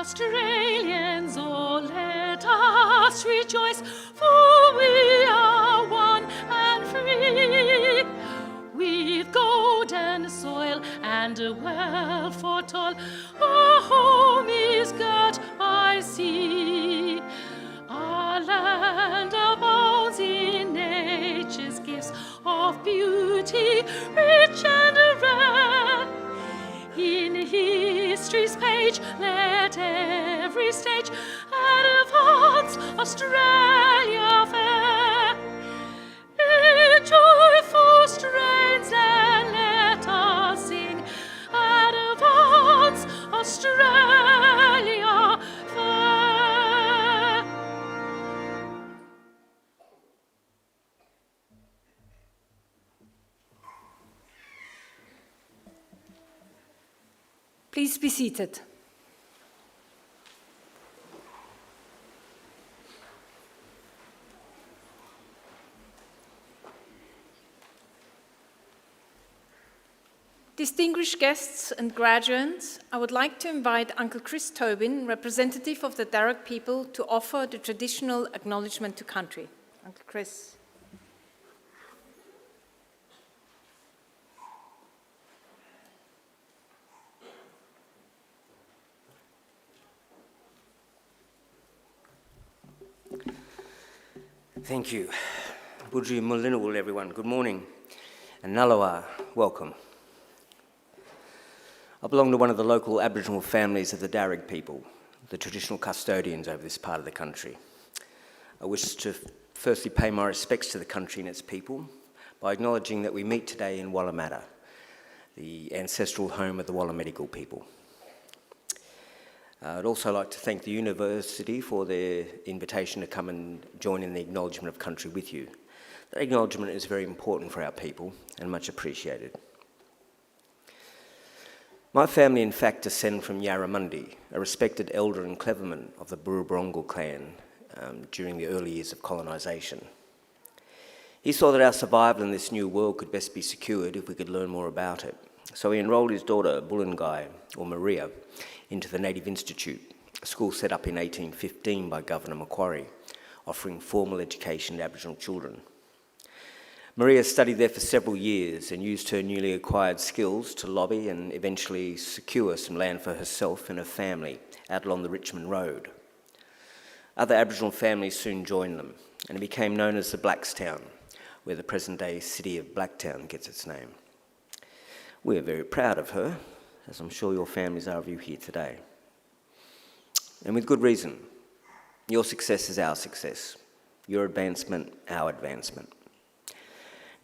Australians, oh, let us rejoice, for we are one and free. With golden soil and a wealth for toil, our home is girt by sea. Our land abounds in nature's gifts of beauty, rich and rare. In history's page, let every stage advance Australia fair. In joyful strains, then let us sing, advance Australia fair. Please be seated. Distinguished guests and graduates, I would like to invite Uncle Chris Tobin, representative of the Darug people, to offer the traditional acknowledgement to country. Uncle Chris. Thank you. Budji Mulinawul, everyone. Good morning. And Nalawa, welcome. I belong to one of the local Aboriginal families of the Darug people, the traditional custodians over this part of the country. I wish to firstly pay my respects to the country and its people by acknowledging that we meet today in Wallamata, the ancestral home of the Wallamedigal people. I'd also like to thank the university for their invitation to come and join in the acknowledgement of country with you. That acknowledgement is very important for our people and much appreciated. My family, in fact, descend from Yarramundi, a respected elder and cleverman of the Burruburungal clan during the early years of colonisation. He saw that our survival in this new world could best be secured if we could learn more about it. So he enrolled his daughter, Bullangai, or Maria, into the Native Institute, a school set up in 1815 by Governor Macquarie, offering formal education to Aboriginal children. Maria studied there for several years and used her newly acquired skills to lobby and eventually secure some land for herself and her family out along the Richmond Road. Other Aboriginal families soon joined them, and it became known as the Blackstown, where the present-day city of Blacktown gets its name. We are very proud of her, as I'm sure your families are of you here today. And with good reason. Your success is our success. Your advancement, our advancement.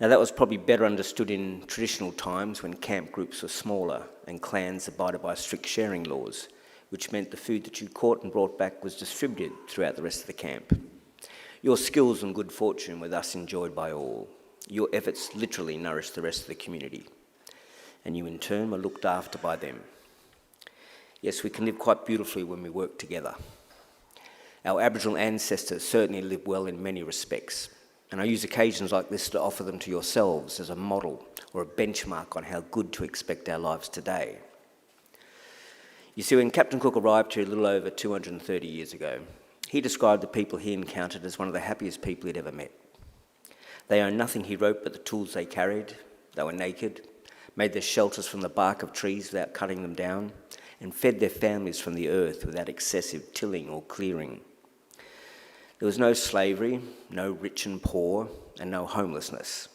Now that was probably better understood in traditional times when camp groups were smaller and clans abided by strict sharing laws, which meant the food that you caught and brought back was distributed throughout the rest of the camp. Your skills and good fortune were thus enjoyed by all. Your efforts literally nourished the rest of the community, and you in turn were looked after by them. Yes, we can live quite beautifully when we work together. Our Aboriginal ancestors certainly lived well in many respects, and I use occasions like this to offer them to yourselves as a model or a benchmark on how good to expect our lives today. You see, when Captain Cook arrived here a little over 230 years ago, he described the people he encountered as one of the happiest people he'd ever met. They owned nothing, he wrote, but the tools they carried. They were naked, made their shelters from the bark of trees without cutting them down, and fed their families from the earth without excessive tilling or clearing. There was no slavery, no rich and poor, and no homelessness.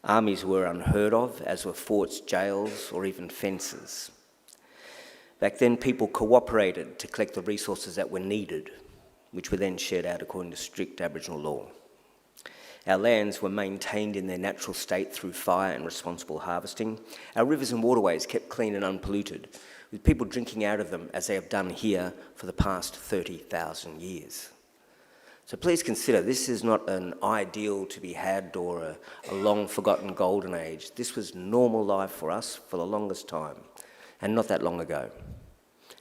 Armies were unheard of, as were forts, jails, or even fences. Back then, people cooperated to collect the resources that were needed, which were then shared out according to strict Aboriginal law. Our lands were maintained in their natural state through fire and responsible harvesting. Our rivers and waterways kept clean and unpolluted, with people drinking out of them as they have done here for the past 30,000 years. So please consider, this is not an ideal to be had or a long-forgotten golden age. This was normal life for us for the longest time, and not that long ago.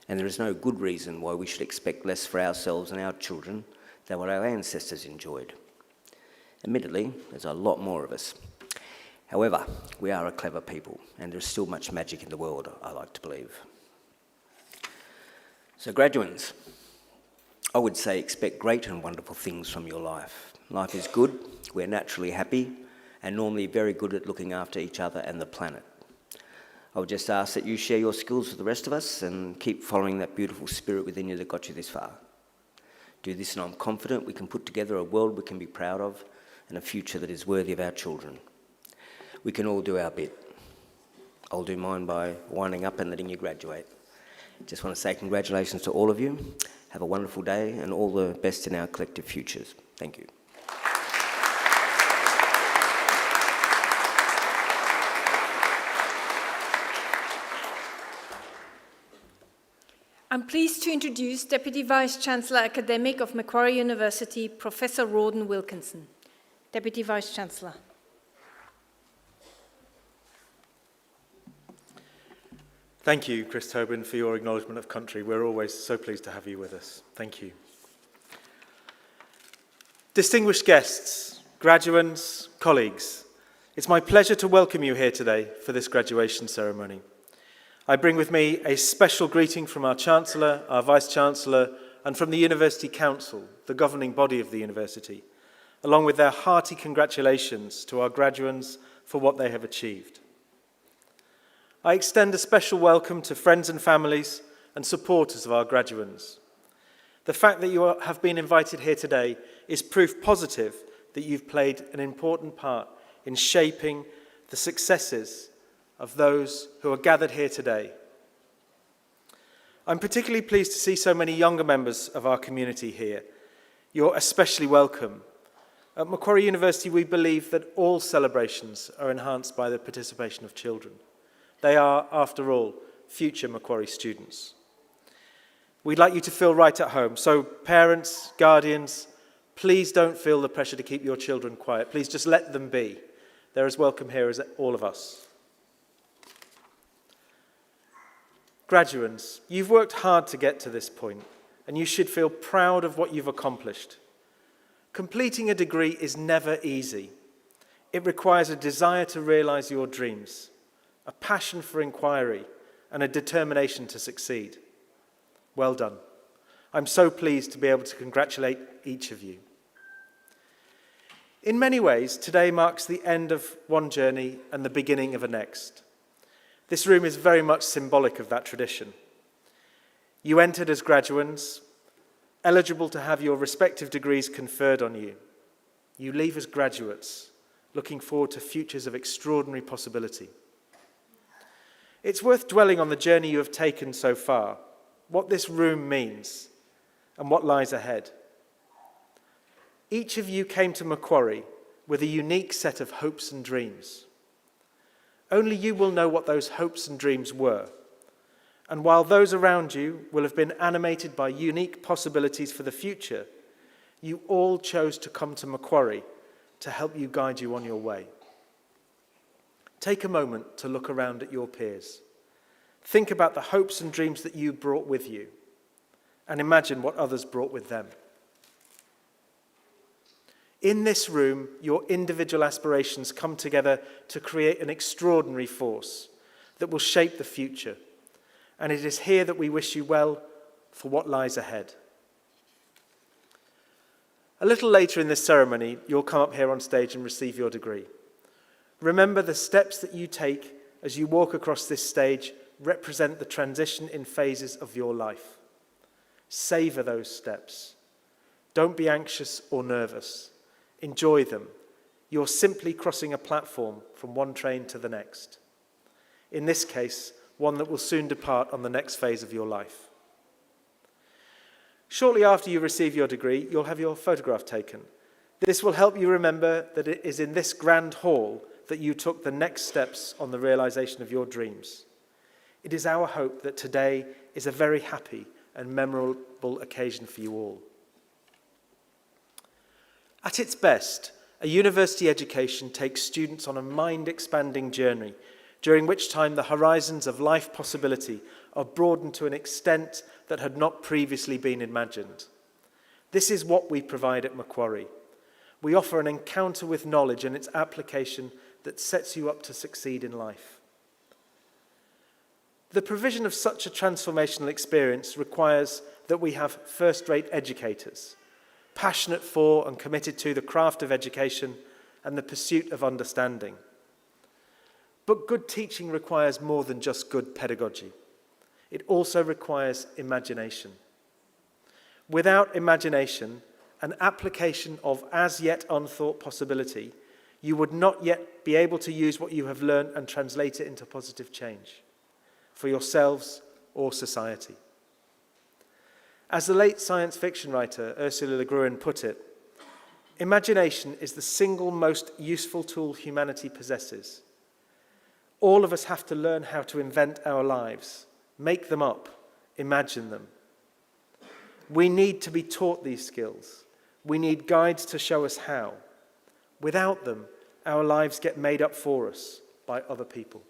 And there is no good reason why we should expect less for ourselves and our children than what our ancestors enjoyed. Admittedly, there's a lot more of us. However, we are a clever people, and there's still much magic in the world, I like to believe. So graduates, I would say expect great and wonderful things from your life. Life is good, we're naturally happy, and normally very good at looking after each other and the planet. I would just ask that you share your skills with the rest of us and keep following that beautiful spirit within you that got you this far. Do this and I'm confident we can put together a world we can be proud of and a future that is worthy of our children. We can all do our bit. I'll do mine by winding up and letting you graduate. Just want to say congratulations to all of you. Have a wonderful day and all the best in our collective futures. Thank you. I'm pleased to introduce Deputy Vice-Chancellor Academic of Macquarie University, Professor Rawdon Wilkinson. Deputy Vice-Chancellor. Thank you, Chris Tobin, for your acknowledgement of country. We're always so pleased to have you with us. Thank you. Distinguished guests, graduates, colleagues, it's my pleasure to welcome you here today for this graduation ceremony. I bring with me a special greeting from our Chancellor, our Vice-Chancellor, and from the University Council, the governing body of the university, along with their hearty congratulations to our graduates for what they have achieved. I extend a special welcome to friends and families and supporters of our graduates. The fact that you have been invited here today is proof positive that you've played an important part in shaping the successes of those who are gathered here today. I'm particularly pleased to see so many younger members of our community here. You're especially welcome. At Macquarie University, we believe that all celebrations are enhanced by the participation of children. They are, after all, future Macquarie students. We'd like you to feel right at home. So parents, guardians, please don't feel the pressure to keep your children quiet. Please just let them be. They're as welcome here as all of us. Graduates, you've worked hard to get to this point, and you should feel proud of what you've accomplished. Completing a degree is never easy. It requires a desire to realize your dreams, a passion for inquiry, and a determination to succeed. Well done. I'm so pleased to be able to congratulate each of you. In many ways, today marks the end of one journey and the beginning of a next. This room is very much symbolic of that tradition. You entered as graduates, eligible to have your respective degrees conferred on you. You leave as graduates, looking forward to futures of extraordinary possibility. It's worth dwelling on the journey you have taken so far, what this room means, and what lies ahead. Each of you came to Macquarie with a unique set of hopes and dreams. Only you will know what those hopes and dreams were. And while those around you will have been animated by unique possibilities for the future, you all chose to come to Macquarie to help you guide you on your way. Take a moment to look around at your peers. Think about the hopes and dreams that you brought with you, and imagine what others brought with them. In this room, your individual aspirations come together to create an extraordinary force that will shape the future, and it is here that we wish you well for what lies ahead. A little later in this ceremony, you'll come up here on stage and receive your degree. Remember, the steps that you take as you walk across this stage represent the transition in phases of your life. Savor those steps. Don't be anxious or nervous. Enjoy them. You're simply crossing a platform from one train to the next. In this case, one that will soon depart on the next phase of your life. Shortly after you receive your degree, you'll have your photograph taken. This will help you remember that it is in this grand hall that you took the next steps on the realization of your dreams. It is our hope that today is a very happy and memorable occasion for you all. At its best, a university education takes students on a mind-expanding journey, during which time the horizons of life possibility are broadened to an extent that had not previously been imagined. This is what we provide at Macquarie. We offer an encounter with knowledge and its application that sets you up to succeed in life. The provision of such a transformational experience requires that we have first-rate educators, passionate for and committed to the craft of education and the pursuit of understanding. But good teaching requires more than just good pedagogy. It also requires imagination. Without imagination, an application of as yet unthought possibility, you would not yet be able to use what you have learned and translate it into positive change for yourselves or society. As the late science fiction writer Ursula Le Guin put it, imagination is the single most useful tool humanity possesses. All of us have to learn how to invent our lives, make them up, imagine them. We need to be taught these skills. We need guides to show us how. Without them, our lives get made up for us by other people.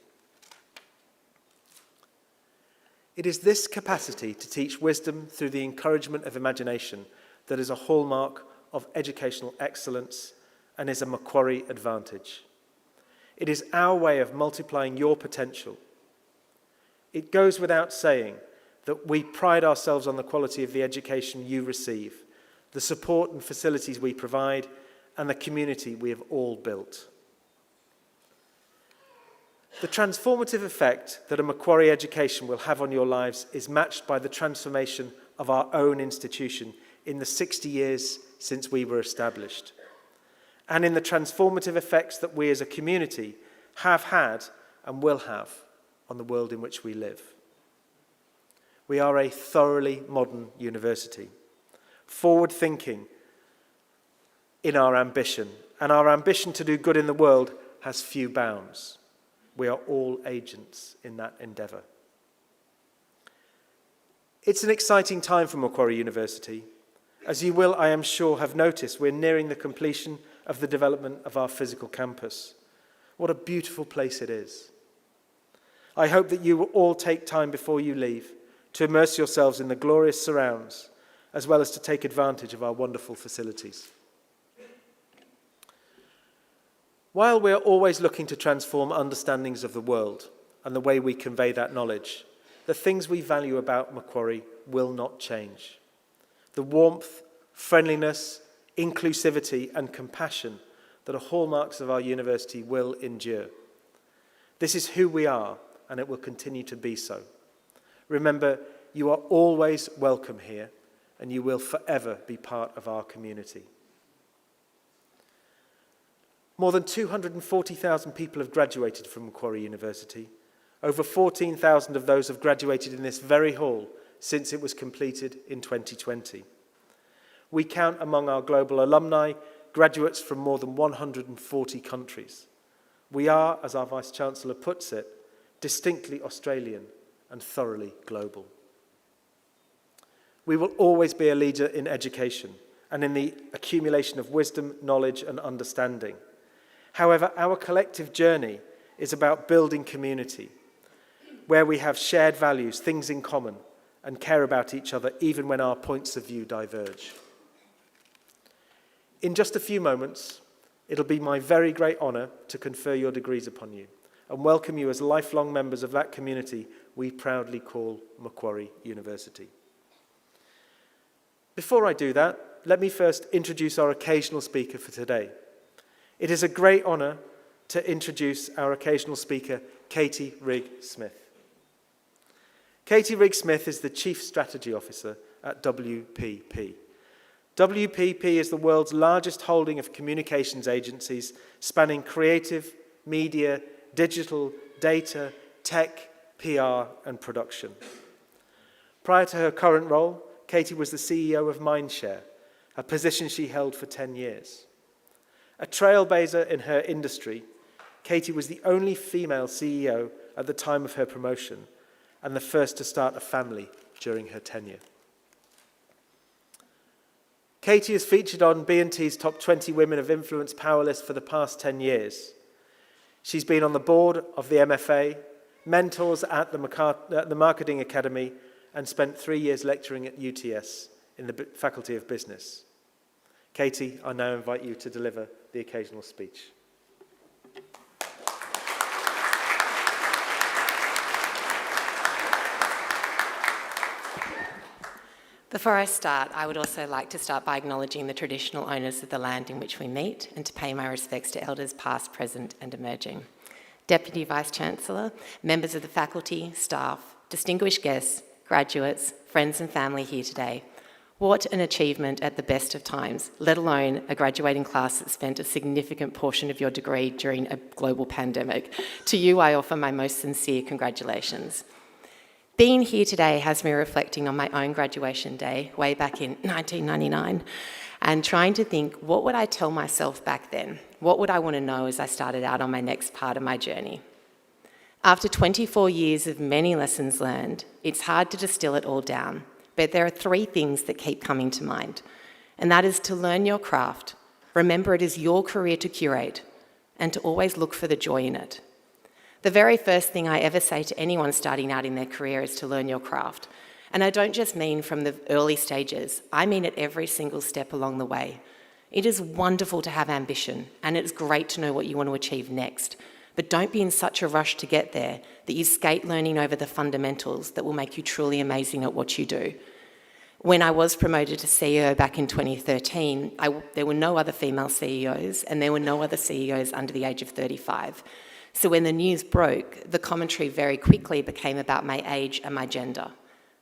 It is this capacity to teach wisdom through the encouragement of imagination that is a hallmark of educational excellence and is a Macquarie advantage. It is our way of multiplying your potential. It goes without saying that we pride ourselves on the quality of the education you receive, the support and facilities we provide, and the community we have all built. The transformative effect that a Macquarie education will have on your lives is matched by the transformation of our own institution in the 60 years since we were established, and in the transformative effects that we as a community have had and will have on the world in which we live. We are a thoroughly modern university, forward-thinking in our ambition, and our ambition to do good in the world has few bounds. We are all agents in that endeavour. It's an exciting time for Macquarie University. As you will, I am sure, have noticed, we're nearing the completion of the development of our physical campus. What a beautiful place it is. I hope that you will all take time before you leave to immerse yourselves in the glorious surrounds, as well as to take advantage of our wonderful facilities. While we are always looking to transform understandings of the world and the way we convey that knowledge, the things we value about Macquarie will not change. The warmth, friendliness, inclusivity, and compassion that are hallmarks of our university will endure. This is who we are, and it will continue to be so. Remember, you are always welcome here, and you will forever be part of our community. More than 240,000 people have graduated from Macquarie University. Over 14,000 of those have graduated in this very hall since it was completed in 2020. We count among our global alumni graduates from more than 140 countries. We are, as our Vice-Chancellor puts it, distinctly Australian and thoroughly global. We will always be a leader in education and in the accumulation of wisdom, knowledge, and understanding. However, our collective journey is about building community, where we have shared values, things in common, and care about each other even when our points of view diverge. In just a few moments, it'll be my very great honour to confer your degrees upon you and welcome you as lifelong members of that community we proudly call Macquarie University. Before I do that, let me first introduce our occasional speaker for today. It is a great honour to introduce our occasional speaker, Katie Rigg-Smith. Katie Rigg-Smith is the Chief Strategy Officer at WPP. WPP is the world's largest holding of communications agencies spanning creative, media, digital, data, tech, PR, and production. Prior to her current role, Katie was the CEO of Mindshare, a position she held for 10 years. A trailblazer in her industry, Katie was the only female CEO at the time of her promotion and the first to start a family during her tenure. Katie is featured on B&T's Top 20 Women of Influence Power list for the past 10 years. She's been on the board of the MFA, mentors at the Marketing Academy, and spent 3 years lecturing at UTS in the Faculty of Business. Katie, I now invite you to deliver the occasional speech. Before I start, I would also like to start by acknowledging the traditional owners of the land in which we meet and to pay my respects to elders past, present and emerging. Deputy Vice-Chancellor, members of the faculty, staff, distinguished guests, graduates, friends and family here today. What an achievement at the best of times, let alone a graduating class that spent a significant portion of your degree during a global pandemic. To you, I offer my most sincere congratulations. Being here today has me reflecting on my own graduation day, way back in 1999, and trying to think, what would I tell myself back then? What would I want to know as I started out on my next part of my journey? After 24 years of many lessons learned, it's hard to distill it all down, but there are 3 things that keep coming to mind, and that is to learn your craft, remember it is your career to curate, and to always look for the joy in it. The very first thing I ever say to anyone starting out in their career is to learn your craft. And I don't just mean from the early stages, I mean at every single step along the way. It is wonderful to have ambition, and it's great to know what you want to achieve next. But don't be in such a rush to get there that you skate learning over the fundamentals that will make you truly amazing at what you do. When I was promoted to CEO back in 2013, there were no other female CEOs, and there were no other CEOs under the age of 35. So when the news broke, the commentary very quickly became about my age and my gender.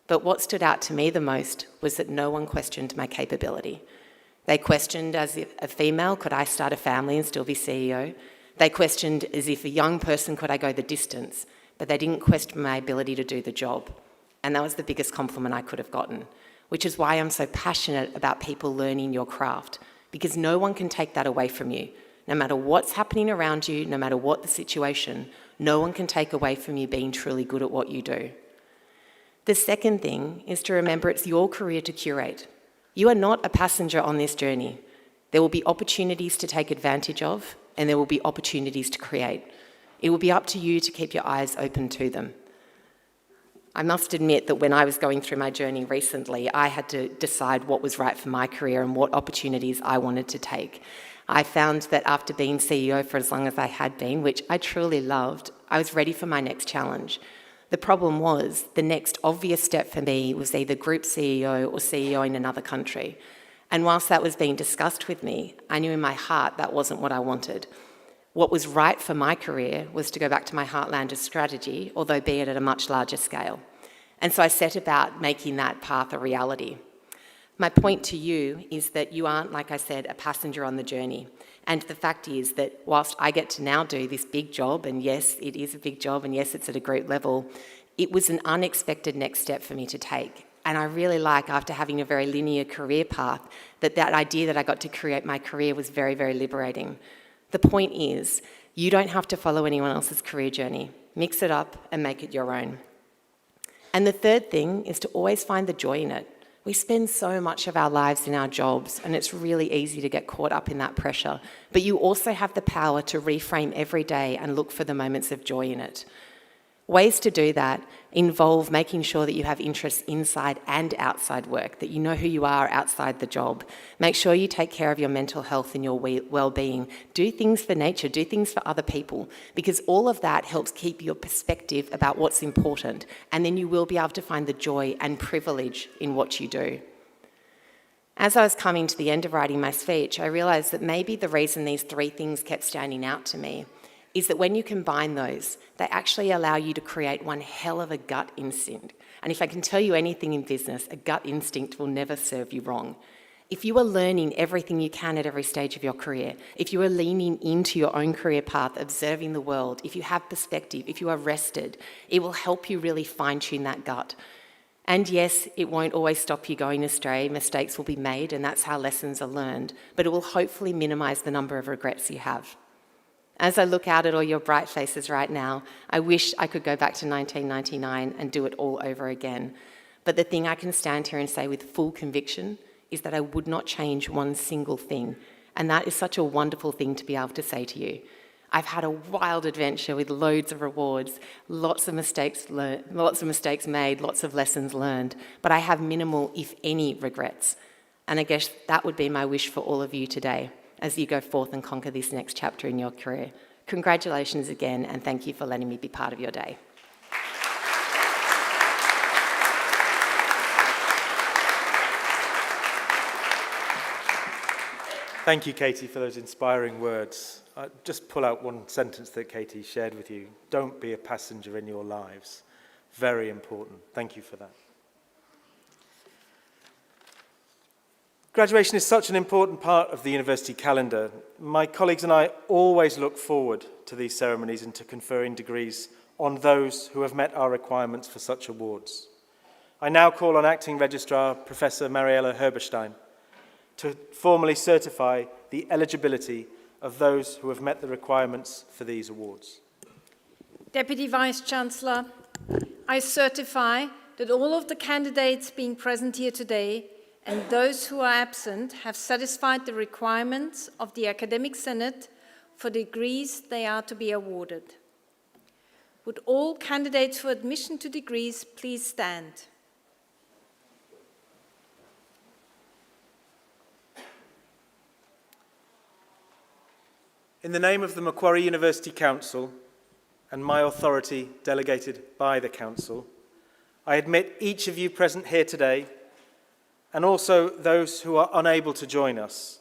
But what stood out to me the most was that no one questioned my capability. They questioned as if a female, could I start a family and still be CEO? They questioned as if a young person, could I go the distance? But they didn't question my ability to do the job. And that was the biggest compliment I could have gotten, which is why I'm so passionate about people learning your craft, because no one can take that away from you. No matter what's happening around you, no matter what the situation, no one can take away from you being truly good at what you do. The second thing is to remember it's your career to curate. You are not a passenger on this journey. There will be opportunities to take advantage of, and there will be opportunities to create. It will be up to you to keep your eyes open to them. I must admit that when I was going through my journey recently, I had to decide what was right for my career and what opportunities I wanted to take. I found that after being CEO for as long as I had been, which I truly loved, I was ready for my next challenge. The problem was, the next obvious step for me was either group CEO or CEO in another country. And whilst that was being discussed with me, I knew in my heart that wasn't what I wanted. What was right for my career was to go back to my heartland of strategy, although be it at a much larger scale. And so I set about making that path a reality. My point to you is that you aren't, like I said, a passenger on the journey. And the fact is that whilst I get to now do this big job, and yes, it is a big job, and yes, it's at a group level, it was an unexpected next step for me to take. And I really like, after having a very linear career path, that idea that I got to create my career was very, very liberating. The point is, you don't have to follow anyone else's career journey. Mix it up and make it your own. And the third thing is to always find the joy in it. We spend so much of our lives in our jobs, and it's really easy to get caught up in that pressure. But you also have the power to reframe every day and look for the moments of joy in it. Ways to do that involve making sure that you have interests inside and outside work, that you know who you are outside the job. Make sure you take care of your mental health and your well-being. Do things for nature, do things for other people, because all of that helps keep your perspective about what's important, and then you will be able to find the joy and privilege in what you do. As I was coming to the end of writing my speech, I realised that maybe the reason these 3 things kept standing out to me is that when you combine those, they actually allow you to create one hell of a gut instinct. And if I can tell you anything in business, a gut instinct will never serve you wrong. If you are learning everything you can at every stage of your career, if you are leaning into your own career path, observing the world, if you have perspective, if you are rested, it will help you really fine-tune that gut. And yes, it won't always stop you going astray. Mistakes will be made, and that's how lessons are learned. But it will hopefully minimise the number of regrets you have. As I look out at all your bright faces right now, I wish I could go back to 1999 and do it all over again. But the thing I can stand here and say with full conviction is that I would not change one single thing. And that is such a wonderful thing to be able to say to you. I've had a wild adventure with loads of rewards, lots of mistakes made, lots of lessons learned, but I have minimal, if any, regrets. And I guess that would be my wish for all of you today, as you go forth and conquer this next chapter in your career. Congratulations again, and thank you for letting me be part of your day. Thank you, Katie, for those inspiring words. I'll just pull out one sentence that Katie shared with you. Don't be a passenger in your lives. Very important. Thank you for that. Graduation is such an important part of the university calendar. My colleagues and I always look forward to these ceremonies and to conferring degrees on those who have met our requirements for such awards. I now call on Acting Registrar Professor Mariella Herberstein to formally certify the eligibility of those who have met the requirements for these awards. Deputy Vice-Chancellor, I certify that all of the candidates being present here today and those who are absent have satisfied the requirements of the Academic Senate for degrees they are to be awarded. Would all candidates for admission to degrees please stand? In the name of the Macquarie University Council and my authority delegated by the Council, I admit each of you present here today, and also those who are unable to join us,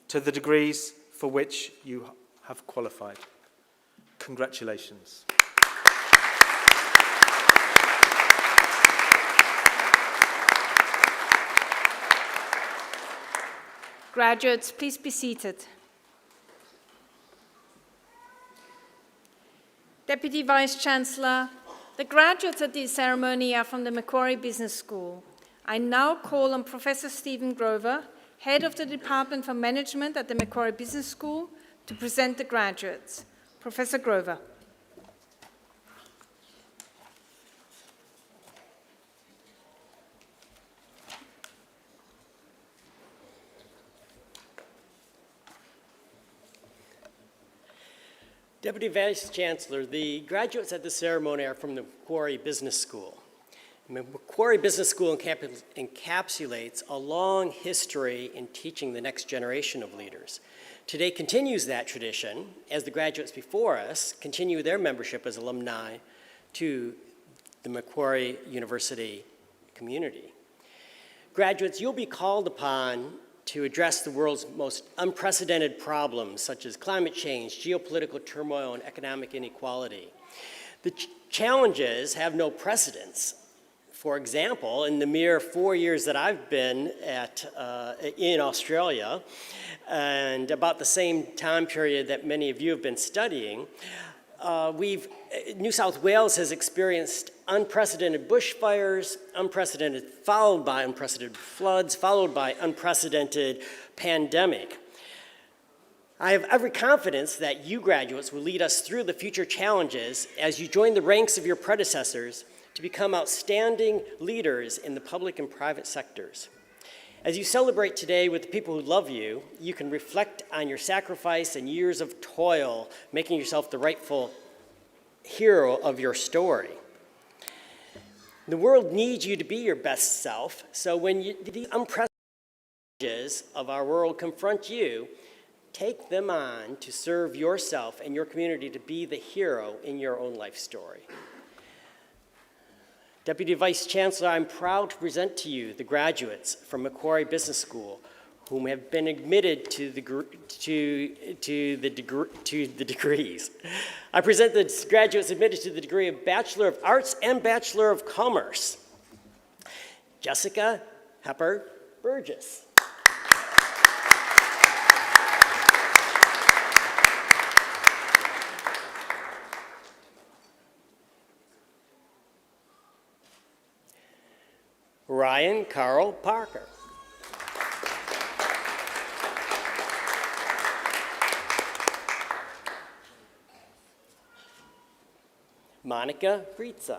to the degrees for which you have qualified. Congratulations. Graduates, please be seated. Deputy Vice-Chancellor, the graduates at this ceremony are from the Macquarie Business School. I now call on Professor Stephen Grover, Head of the Department for Management at the Macquarie Business School, to present the graduates. Professor Grover. Deputy Vice-Chancellor, the graduates at the ceremony are from the Macquarie Business School. The Macquarie Business School encapsulates a long history in teaching the next generation of leaders. Today continues that tradition as the graduates before us continue their membership as alumni to the Macquarie University community. Graduates, you'll be called upon to address the world's most unprecedented problems, such as climate change, geopolitical turmoil, and economic inequality. The challenges have no precedence. For example, in the mere 4 years that I've been in Australia, and about the same time period that many of you have been studying, New South Wales has experienced unprecedented bushfires, followed by unprecedented floods, followed by unprecedented pandemic. I have every confidence that you graduates will lead us through the future challenges as you join the ranks of your predecessors to become outstanding leaders in the public and private sectors. As you celebrate today with the people who love you, you can reflect on your sacrifice and years of toil, making yourself the rightful hero of your story. The world needs you to be your best self, so when the unprecedented challenges of our world confront you, take them on to serve yourself and your community to be the hero in your own life story. Deputy Vice-Chancellor, I'm proud to present to you the graduates from Macquarie Business School whom have been admitted to the degrees. I present the graduates admitted to the degree of Bachelor of Arts and Bachelor of Commerce. Jessica Hepper Burgess. Ryan Carl Parker. Monica Fritza.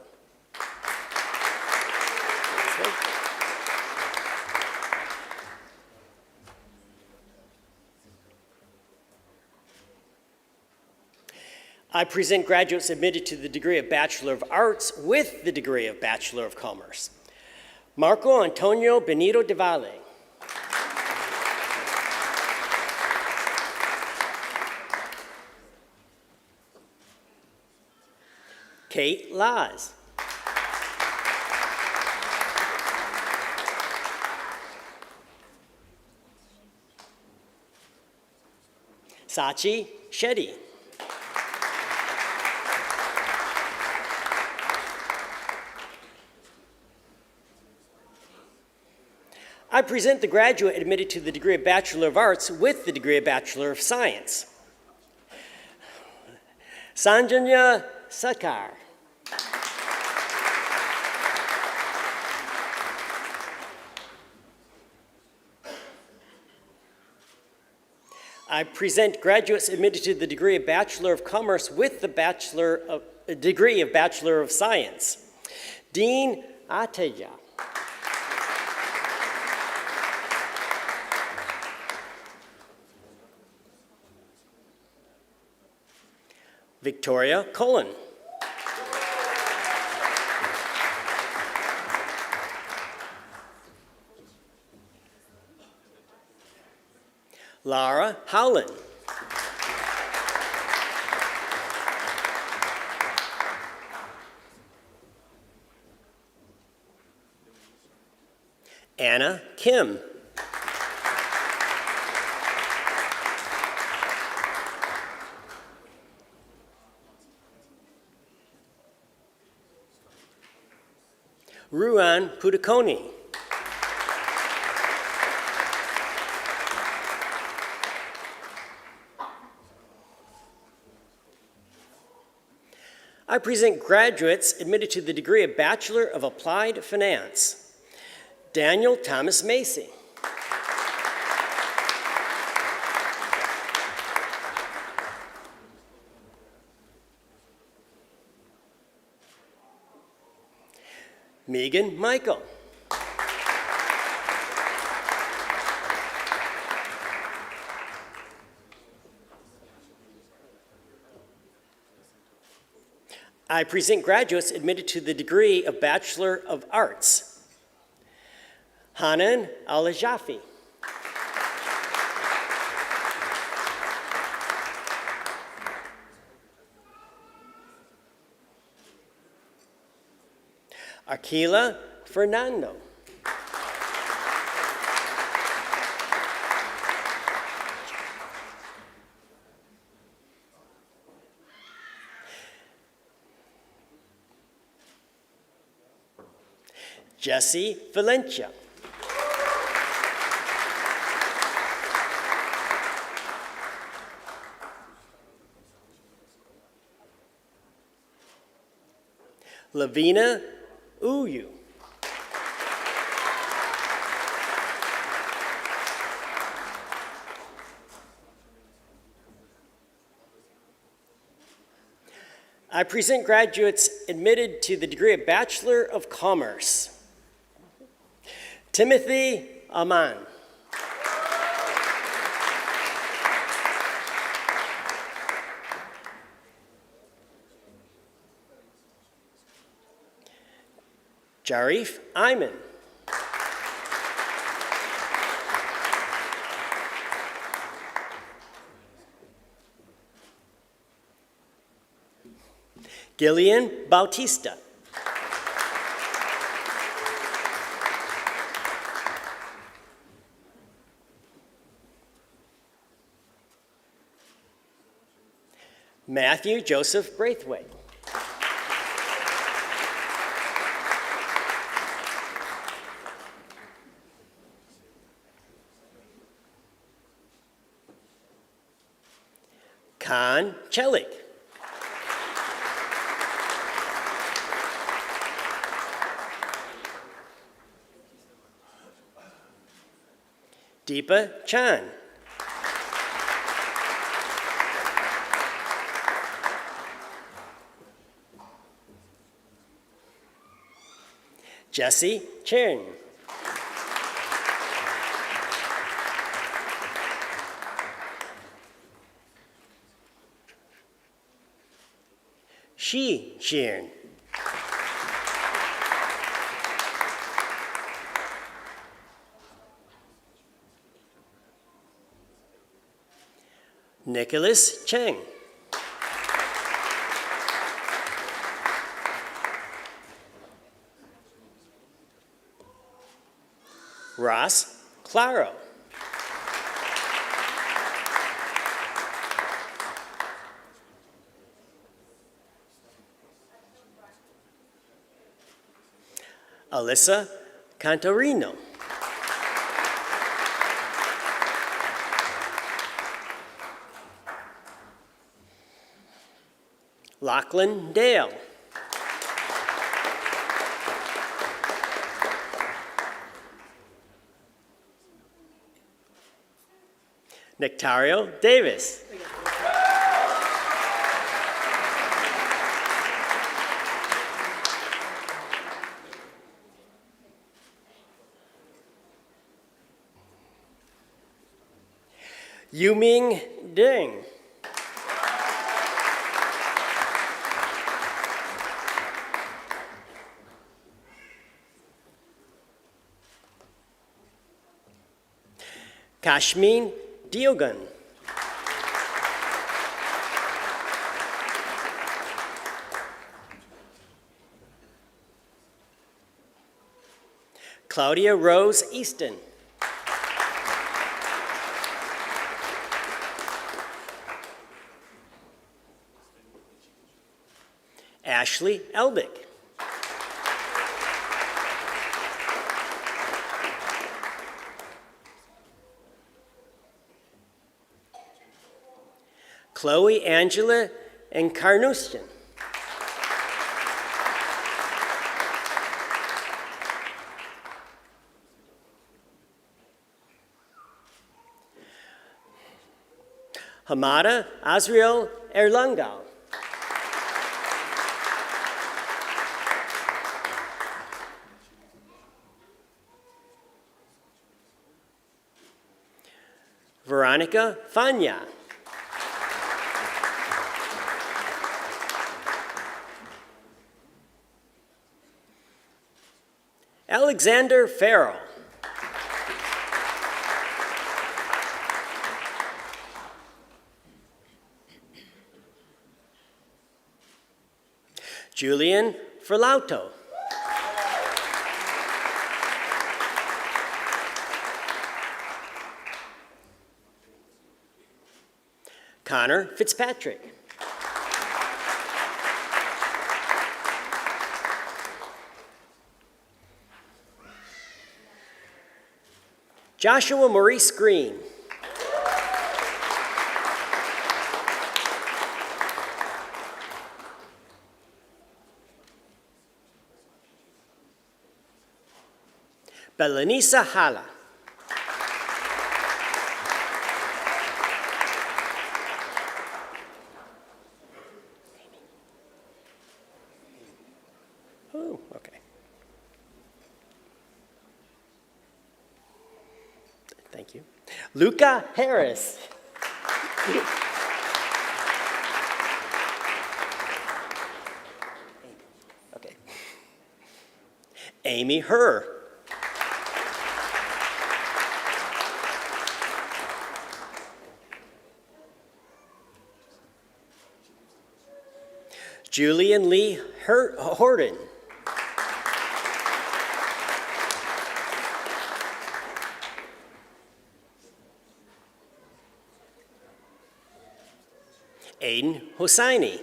I present graduates admitted to the degree of Bachelor of Arts with the degree of Bachelor of Commerce. Marco Antonio Benito de Valle. Kate Laz. Sachi Shetty. I present the graduate admitted to the degree of Bachelor of Arts with the degree of Bachelor of Science. Sanjanya Sakar. I present graduates admitted to the degree of Bachelor of Commerce with the degree of Bachelor of Science. Dean Ateja. Victoria Cullen. Lara Howland. Anna Kim. Ruan Pudakoni. I present graduates admitted to the degree of Bachelor of Applied Finance. Daniel Thomas Macy. Megan Michael. I present graduates admitted to the degree of Bachelor of Arts. Hanan Al-Jafi. Aquila Fernando. Jesse Valencia. Lavina Uyu. I present graduates admitted to the degree of Bachelor of Commerce. Timothy Aman. Jarif Ayman. Gillian Bautista. Matthew Joseph Braithwaite. Khan Chelik. Deepa Chan. Jesse Chen. Shi Chen. Nicholas Cheng. Ross Claro. Alyssa Cantorino. Lachlan Dale. Nectario Davis. Yuming Ding. Kashmin Diogun. Claudia Rose Easton. Ashley Elbick. Chloe Angela Encarnustian. Hamada Azriel Erlangal. Veronica Fanya. Alexander Farrell. Julian Ferlauto. Connor Fitzpatrick. Joshua Maurice Green. Belenisa Hala. Oh, okay. Thank you. Luca Harris. Okay. Amy Herr. Julian Lee Horton. Aiden Hosseini.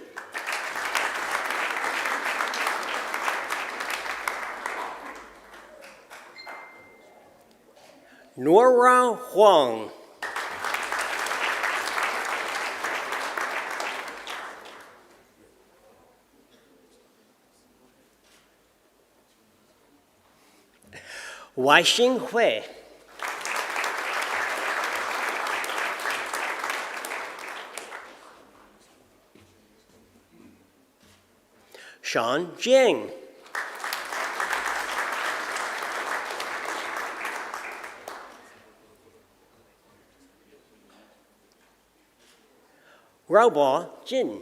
Nora Huang. Waixing Hui. Sean Jiang. Raobo Jin.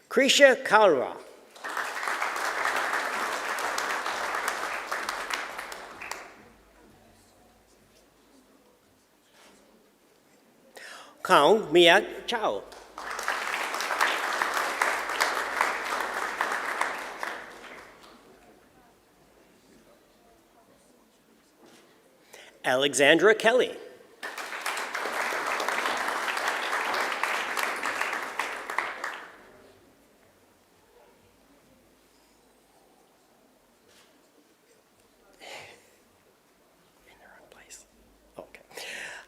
Krisha Kalra. Kang Miak Chao. Alexandra Kelly.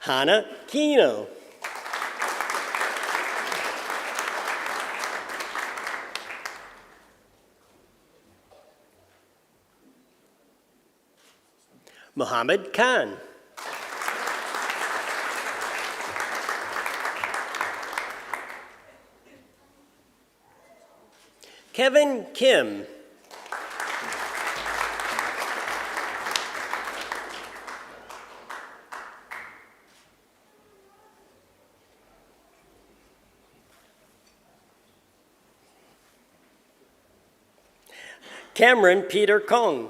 Hannah Kino. Muhammad Khan. Kevin Kim. Cameron Peter Kong.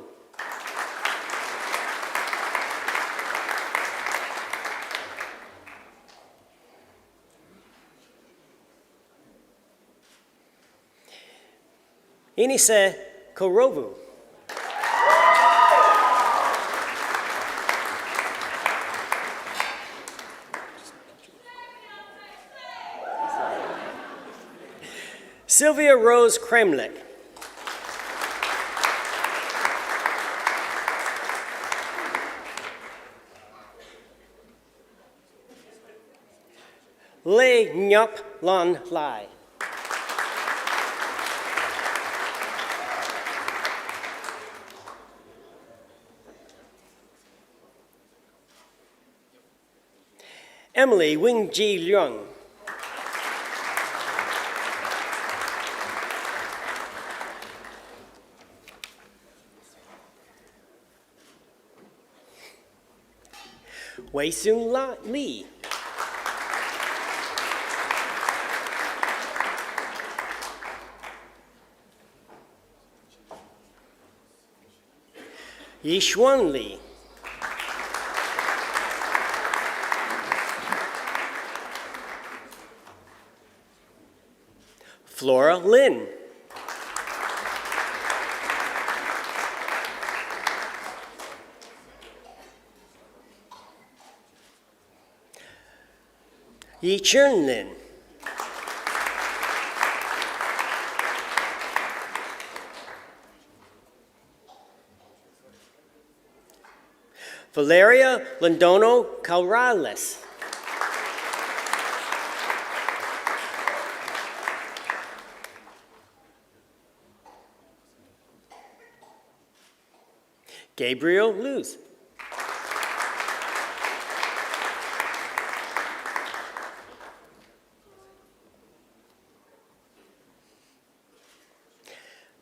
Inise Korovu. Sylvia Rose Kremlik. Lê Nyop Lon Lai. Emily Wing Ji Leung. Wei Soon Lee. Yishuan Li. Flora Lin. Yi Chun Lin. Valeria Londono Caurales. Gabriel Luz.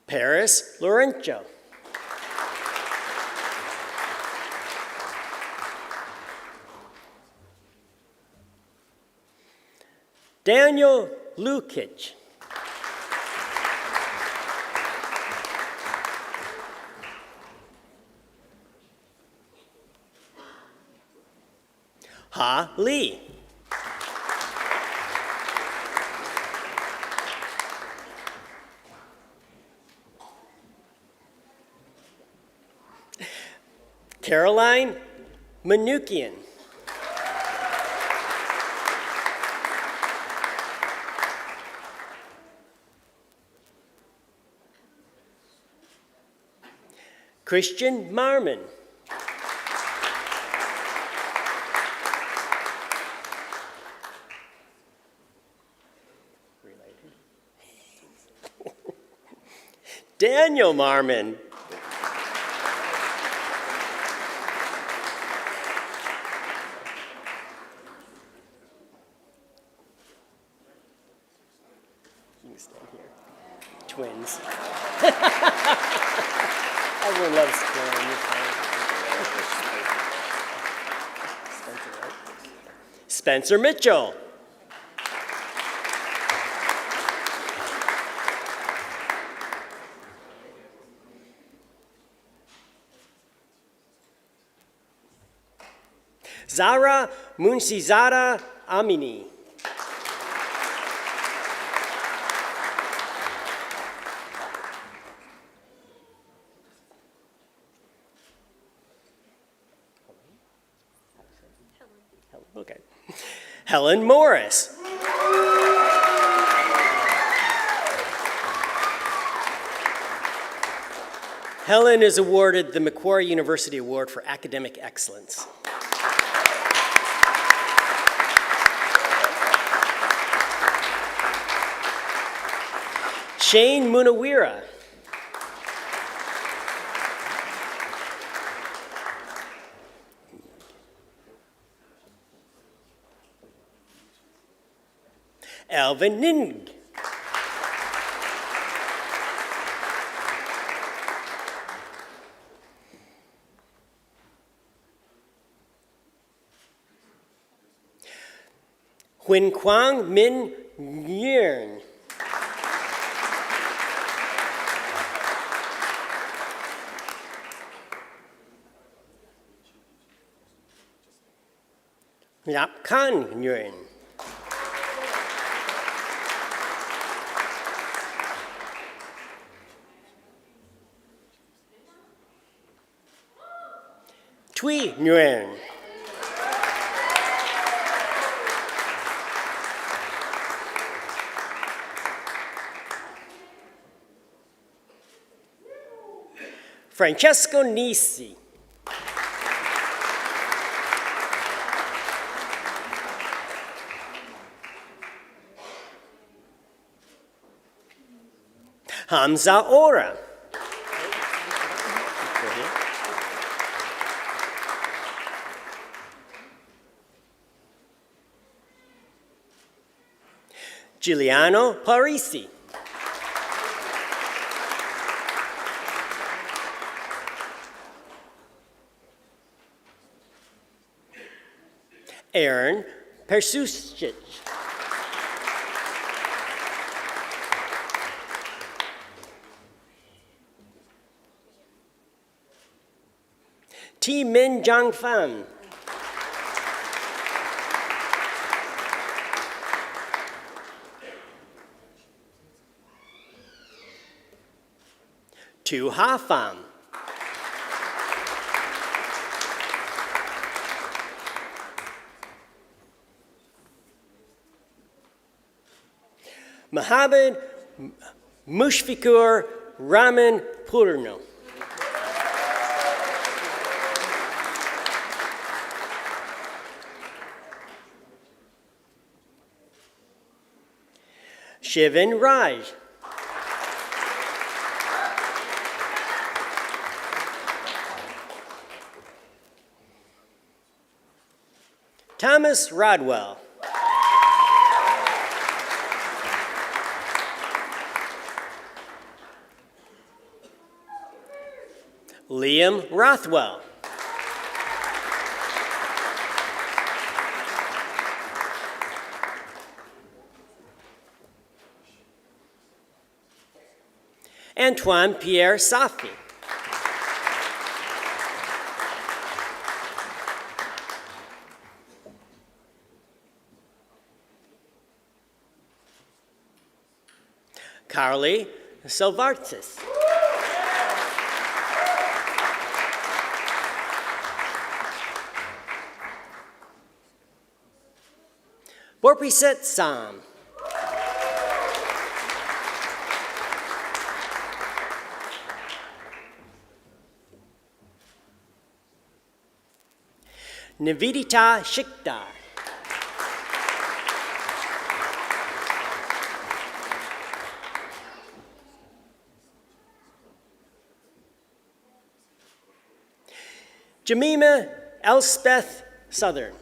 Paris Lorenzo. Daniel Lukic. Ha Lee. Caroline Manukian. Christian Marmon. Daniel Marmon. You can stay here. Twins. Everyone loves twins. Spencer Mitchell. Zara Munsizada Amini. Okay. Helen Morris. Helen is awarded the Macquarie University Award for Academic Excellence. Shane Munawira. Alvin Ning. Huyen Quang Min Nguyen. Lap Khan Nguyen. Thuy Nguyen. Francesco Nisi. Hamza Ora. Giuliano Parisi. Aaron Persusic. T. Min Jong Pham. Tu Ha Pham. Mohammed Mushfiqur Rahman Purno. Shivan Raj. Thomas Rodwell. Liam Rothwell. Antoine Pierre Safi. Carly Salvartis. Borpiset Sam. Nivedita Shikdar. Jemima Elspeth Southern.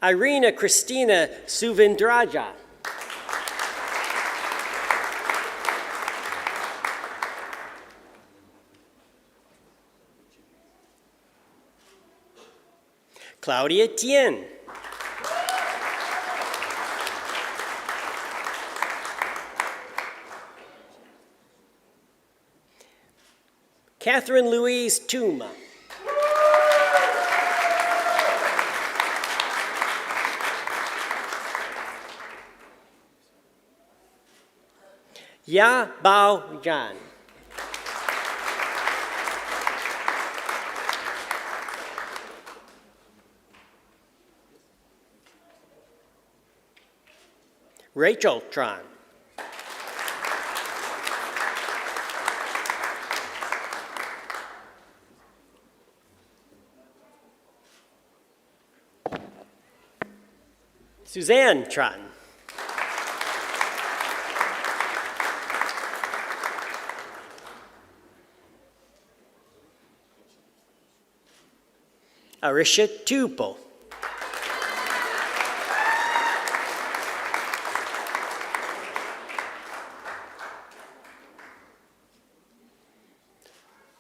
Irina Christina Suvindraja. Claudia Tien. Catherine Louise Tuma. Ya Bao Jan. Rachel Tron. Suzanne Tran. Arisha Tupel.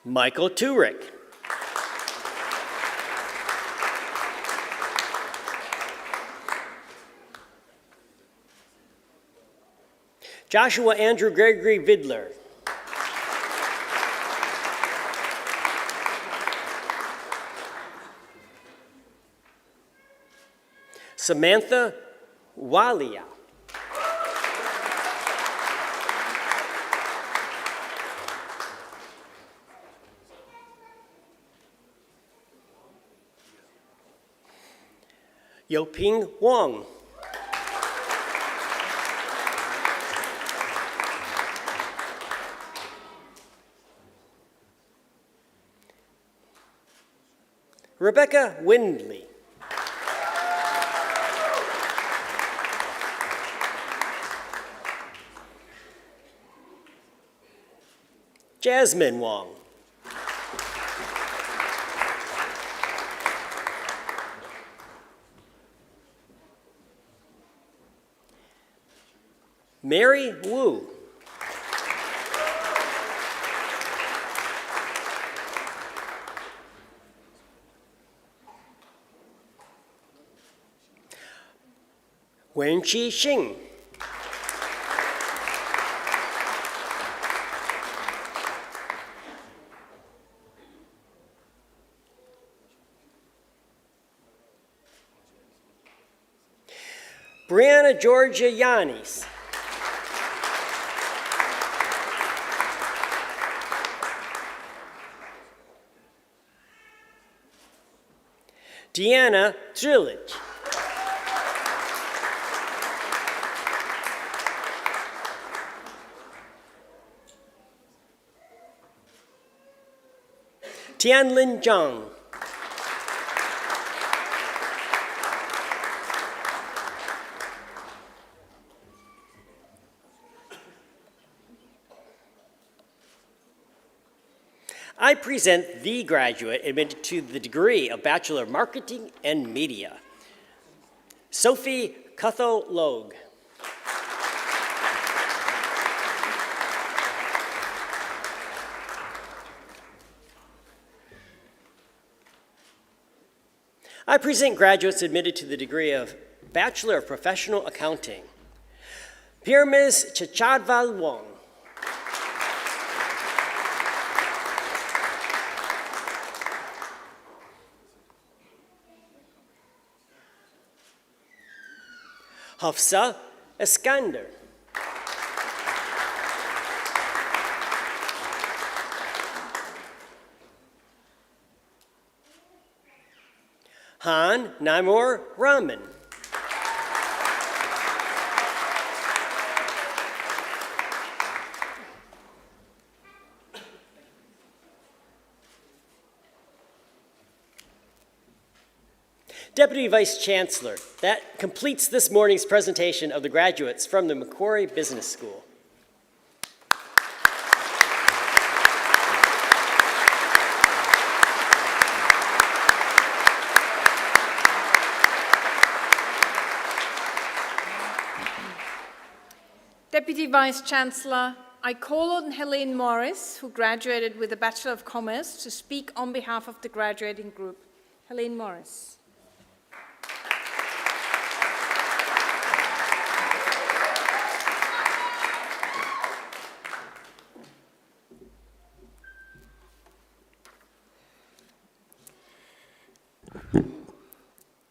Michael Turek. Joshua Andrew Gregory Vidler. Samantha Walia. Yoping Wong. Rebecca Windley. Jasmine Wong. Mary Wu. Wenqi Xing. Brianna Georgia Yanis. Deanna Drillich. Tianlin Zhang. I present the graduate admitted to the degree of Bachelor of Marketing and Media, Sophie Cutho-Logue. I present graduates admitted to the degree of Bachelor of Professional Accounting, Pirmiz Chachadval Wong. Hafsa Eskander. Han Naimur Rahman. Deputy Vice Chancellor, that completes this morning's presentation of the graduates from the Macquarie Business School. Deputy Vice Chancellor, I call on Helene Morris, who graduated with a Bachelor of Commerce, to speak on behalf of the graduating group. Helene Morris.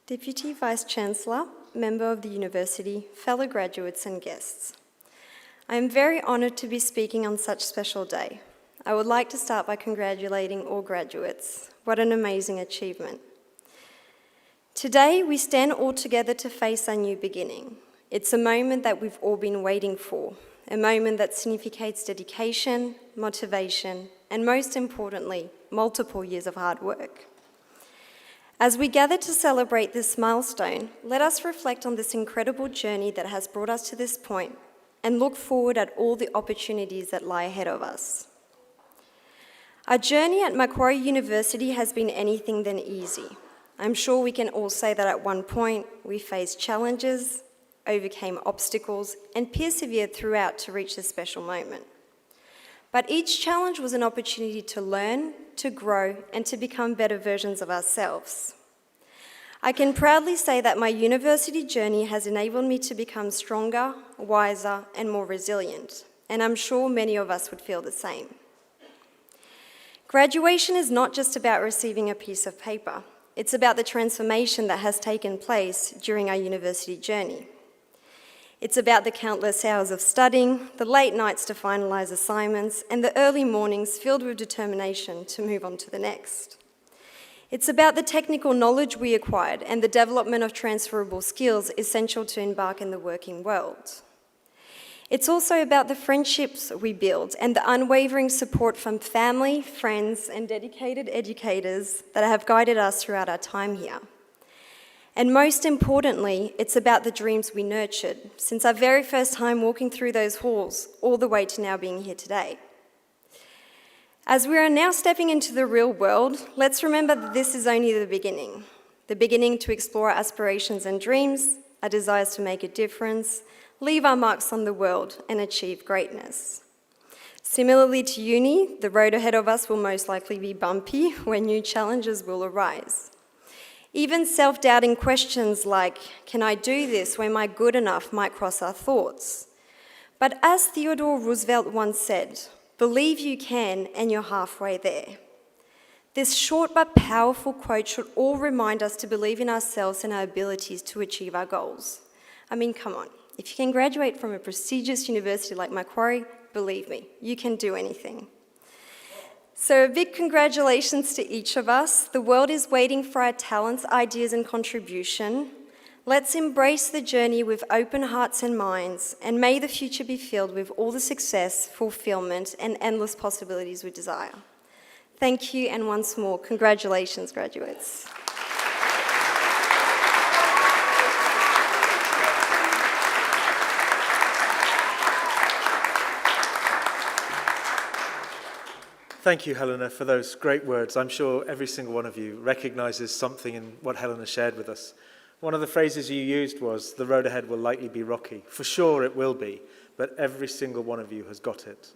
Deputy Vice-Chancellor, member of the University, fellow graduates and guests. I am very honoured to be speaking on such a special day. I would like to start by congratulating all graduates. What an amazing achievement. Today, we stand all together to face our new beginning. It's a moment that we've all been waiting for, a moment that significates dedication, motivation, and most importantly, multiple years of hard work. As we gather to celebrate this milestone, let us reflect on this incredible journey that has brought us to this point and look forward at all the opportunities that lie ahead of us. Our journey at Macquarie University has been anything than easy. I'm sure we can all say that at one point we faced challenges, overcame obstacles, and persevered throughout to reach this special moment. But each challenge was an opportunity to learn, to grow, and to become better versions of ourselves. I can proudly say that my university journey has enabled me to become stronger, wiser, and more resilient, and I'm sure many of us would feel the same. Graduation is not just about receiving a piece of paper. It's about the transformation that has taken place during our university journey. It's about the countless hours of studying, the late nights to finalise assignments, and the early mornings filled with determination to move on to the next. It's about the technical knowledge we acquired and the development of transferable skills essential to embark in the working world. It's also about the friendships we build and the unwavering support from family, friends, and dedicated educators that have guided us throughout our time here. And most importantly, it's about the dreams we nurtured since our very first time walking through those halls, all the way to now being here today. As we are now stepping into the real world, let's remember that this is only the beginning to explore our aspirations and dreams, our desires to make a difference, leave our marks on the world, and achieve greatness. Similarly to uni, the road ahead of us will most likely be bumpy where new challenges will arise. Even self-doubting questions like, can I do this, when am I good enough, might cross our thoughts. But as Theodore Roosevelt once said, believe you can and you're halfway there. This short but powerful quote should all remind us to believe in ourselves and our abilities to achieve our goals. I mean, come on. If you can graduate from a prestigious university like Macquarie, believe me, you can do anything. So a big congratulations to each of us. The world is waiting for our talents, ideas, and contribution. Let's embrace the journey with open hearts and minds, and may the future be filled with all the success, fulfillment, and endless possibilities we desire. Thank you, and once more, congratulations, graduates. Thank you, Helena, for those great words. I'm sure every single one of you recognises something in what Helena shared with us. One of the phrases you used was, the road ahead will likely be rocky. For sure it will be, but every single one of you has got it.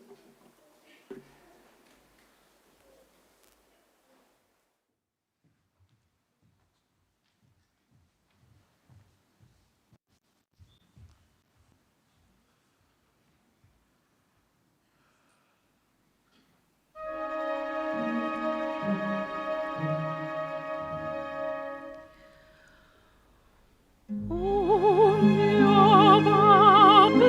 O mio bambino,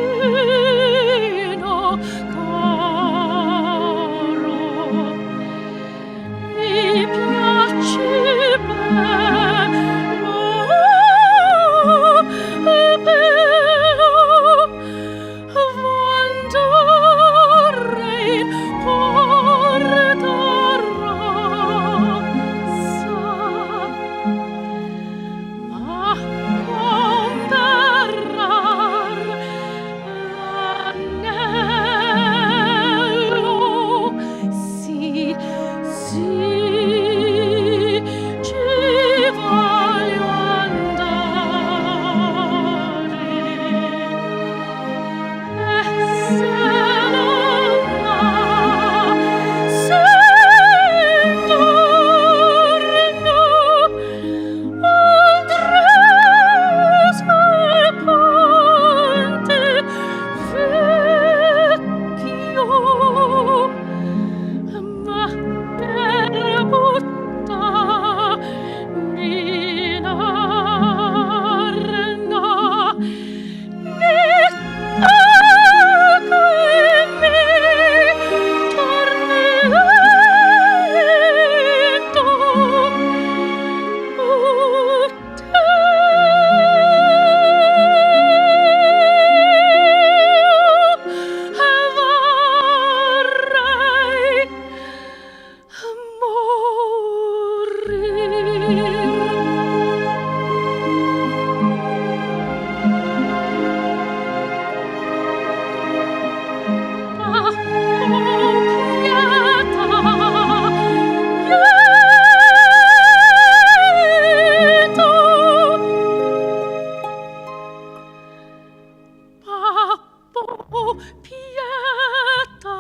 pietà,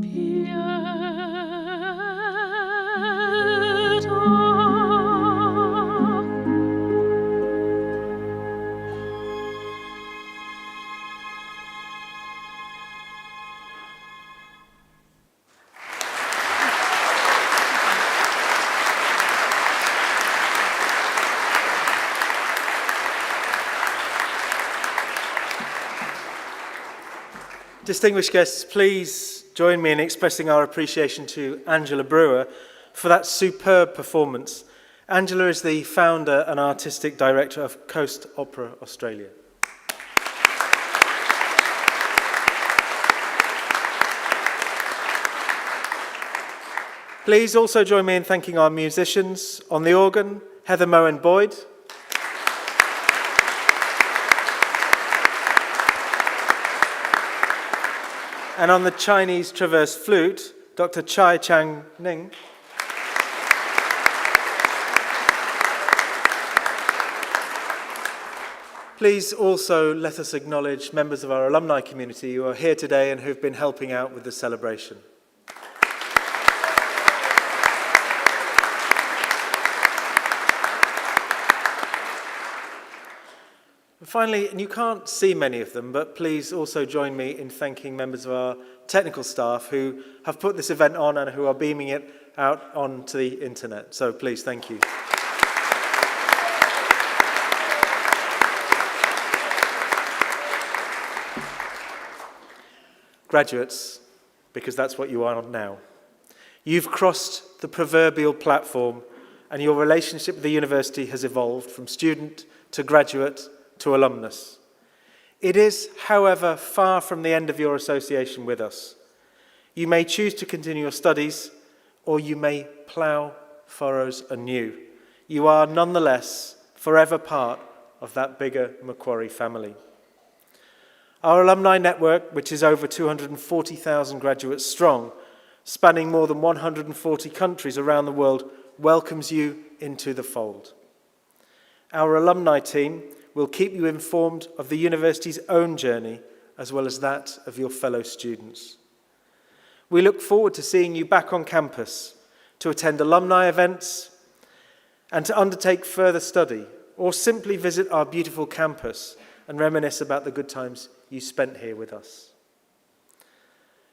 pietà. Distinguished guests, please join me in expressing our appreciation to Angela Brewer for that superb performance. Angela is the founder and artistic director of Coast Opera Australia. Please also join me in thanking our musicians. On the organ, Heather Moen-Boyd. And on the Chinese traverse flute, Dr. Chai Chang Ning. Please also let us acknowledge members of our alumni community who are here today and who've been helping out with the celebration. And finally, and you can't see many of them, but please also join me in thanking members of our technical staff who have put this event on and who are beaming it out onto the internet. So please, thank you. Graduates, because that's what you are now. You've crossed the proverbial platform and your relationship with the university has evolved from student to graduate to alumnus. It is, however, far from the end of your association with us. You may choose to continue your studies, or you may plough furrows anew. You are nonetheless forever part of that bigger Macquarie family. Our alumni network, which is over 240,000 graduates strong, spanning more than 140 countries around the world, welcomes you into the fold. Our alumni team will keep you informed of the university's own journey as well as that of your fellow students. We look forward to seeing you back on campus to attend alumni events and to undertake further study or simply visit our beautiful campus and reminisce about the good times you spent here with us.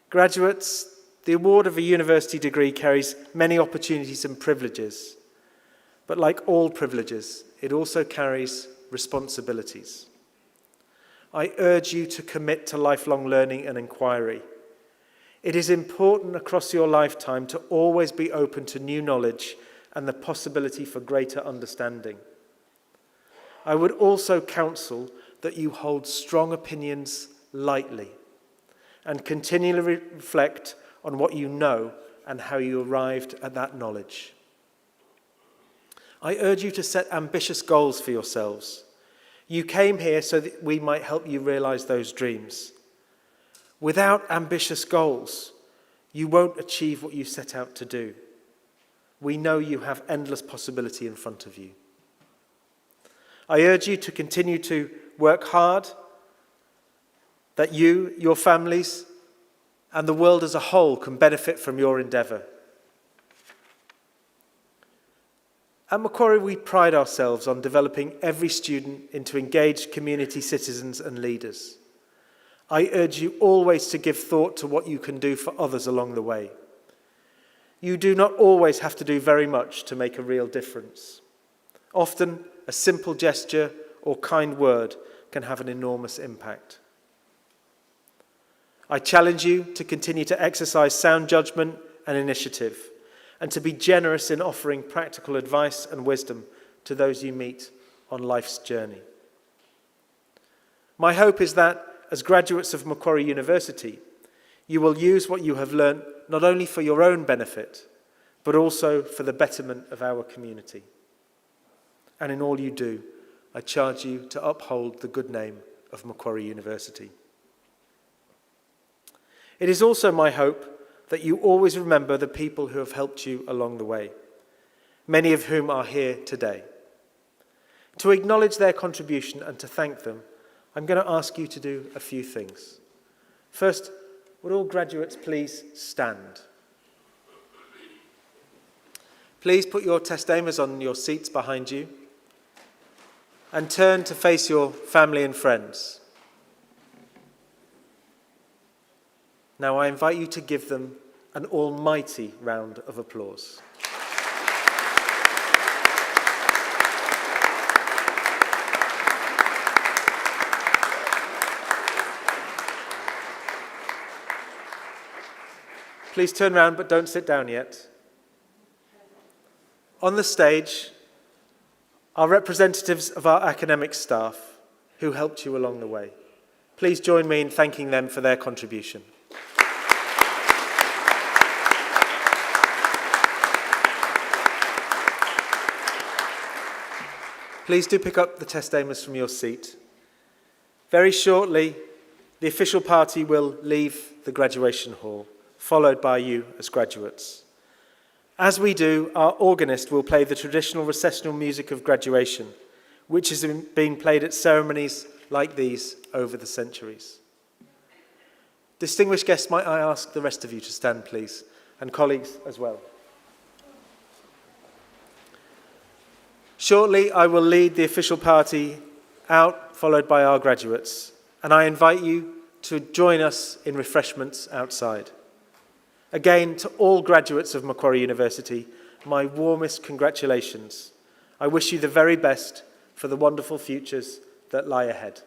Graduates, the award of a university degree carries many opportunities and privileges, but like all privileges, it also carries responsibilities. I urge you to commit to lifelong learning and inquiry. It is important across your lifetime to always be open to new knowledge and the possibility for greater understanding. I would also counsel that you hold strong opinions lightly and continually reflect on what you know and how you arrived at that knowledge. I urge you to set ambitious goals for yourselves. You came here so that we might help you realize those dreams. Without ambitious goals, you won't achieve what you set out to do. We know you have endless possibility in front of you. I urge you to continue to work hard, that you, your families, and the world as a whole can benefit from your endeavour. At Macquarie, we pride ourselves on developing every student into engaged community citizens and leaders. I urge you always to give thought to what you can do for others along the way. You do not always have to do very much to make a real difference. Often, a simple gesture or kind word can have an enormous impact. I challenge you to continue to exercise sound judgment and initiative, and to be generous in offering practical advice and wisdom to those you meet on life's journey. My hope is that, as graduates of Macquarie University, you will use what you have learned not only for your own benefit, but also for the betterment of our community. And in all you do, I charge you to uphold the good name of Macquarie University. It is also my hope that you always remember the people who have helped you along the way, many of whom are here today. To acknowledge their contribution and to thank them, I'm going to ask you to do a few things. First, would all graduates please stand? Please put your testames on your seats behind you and turn to face your family and friends. Now I invite you to give them an almighty round of applause. Please turn round, but don't sit down yet. On the stage are representatives of our academic staff who helped you along the way. Please join me in thanking them for their contribution. Please do pick up the testames from your seat. Very shortly, the official party will leave the graduation hall, followed by you as graduates. As we do, our organist will play the traditional recessional music of graduation, which has been played at ceremonies like these over the centuries. Distinguished guests, might I ask the rest of you to stand, please, and colleagues as well. Shortly, I will lead the official party out, followed by our graduates, and I invite you to join us in refreshments outside. Again, to all graduates of Macquarie University, my warmest congratulations. I wish you the very best for the wonderful futures that lie ahead.